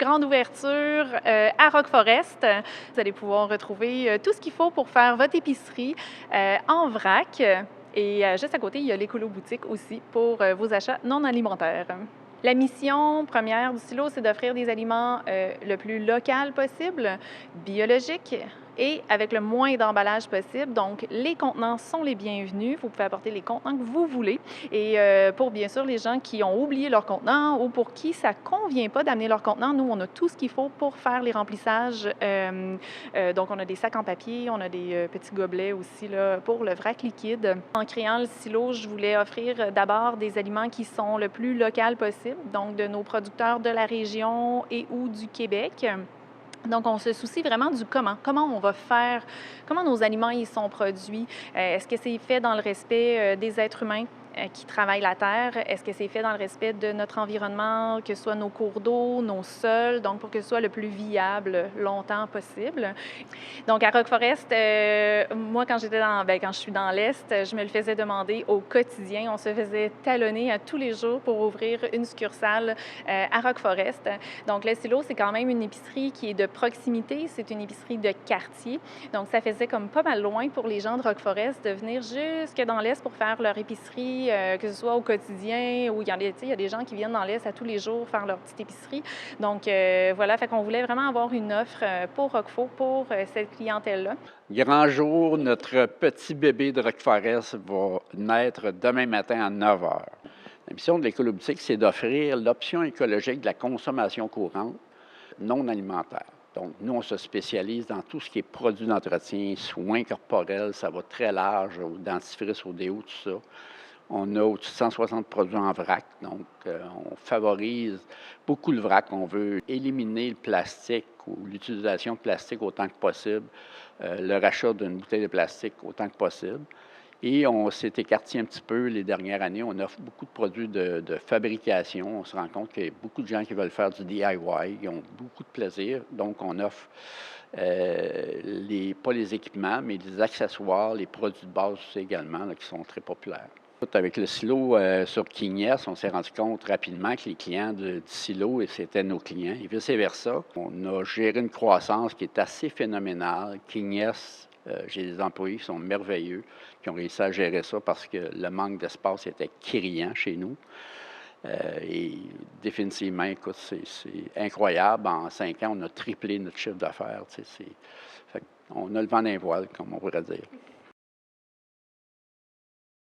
grande ouverture à Rock Forest. Vous allez pouvoir retrouver tout ce qu'il faut pour faire votre épicerie en vrac. Et juste à côté, il y a l'Écolo Boutique aussi pour vos achats non alimentaires. La mission première du silo, c'est d'offrir des aliments le plus local possible, biologiques et avec le moins d'emballage possible. Donc, les contenants sont les bienvenus. Vous pouvez apporter les contenants que vous voulez. Et pour, bien sûr, les gens qui ont oublié leur contenant ou pour qui ça ne convient pas d'amener leur contenant, nous, on a tout ce qu'il faut pour faire les remplissages. Donc, on a des sacs en papier, on a des petits gobelets aussi là, pour le vrac liquide. En créant le silo, je voulais offrir d'abord des aliments qui sont le plus local possible, donc de nos producteurs de la région et ou du Québec. Donc, on se soucie vraiment du comment. Comment on va faire, comment nos aliments ils sont produits. Est-ce que c'est fait dans le respect des êtres humains qui travaillent la terre? Est-ce que c'est fait dans le respect de notre environnement, que ce soit nos cours d'eau, nos sols, donc pour que ce soit le plus viable longtemps possible? Donc, à Rock Forest, moi, quand je suis dans l'Est, je me le faisais demander au quotidien. On se faisait talonner à tous les jours pour ouvrir une succursale à Rock Forest. Donc, le silo, c'est quand même une épicerie qui est de proximité. C'est une épicerie de quartier. Donc, ça faisait comme pas mal loin pour les gens de Rock Forest de venir jusque dans l'Est pour faire leur épicerie, que ce soit au quotidien ou il y a des gens qui viennent dans l'Est à tous les jours faire leur petite épicerie. Donc, voilà, fait qu'on voulait vraiment avoir une offre pour Roquefort, pour cette clientèle-là. Grand jour, notre petit bébé de Rock Forest va naître demain matin à 9 h. La mission de l'Écolo Boutique, c'est d'offrir l'option écologique de la consommation courante non alimentaire. Donc, nous, on se spécialise dans tout ce qui est produits d'entretien, soins corporels, ça va très large, au dentifrice, au déo, tout ça. On a au-dessus de 160 produits en vrac, donc on favorise beaucoup le vrac. On veut éliminer le plastique ou l'utilisation de plastique autant que possible, le rachat d'une bouteille de plastique autant que possible. Et on s'est écarté un petit peu les dernières années. On offre beaucoup de produits de fabrication. On se rend compte qu'il y a beaucoup de gens qui veulent faire du DIY, qui ont beaucoup de plaisir. Donc, on offre pas les équipements, mais les accessoires, les produits de base aussi également, là, qui sont très populaires. Avec le silo sur King-Yes, on s'est rendu compte rapidement que les clients du silo, c'était nos clients et vice-versa. On a géré une croissance qui est assez phénoménale. King-Yes, j'ai des employés qui sont merveilleux, qui ont réussi à gérer ça parce que le manque d'espace était criant chez nous. Et définitivement, écoute, c'est incroyable. En 5 ans, on a triplé notre chiffre d'affaires. On a le vent d'un voile, comme on pourrait dire.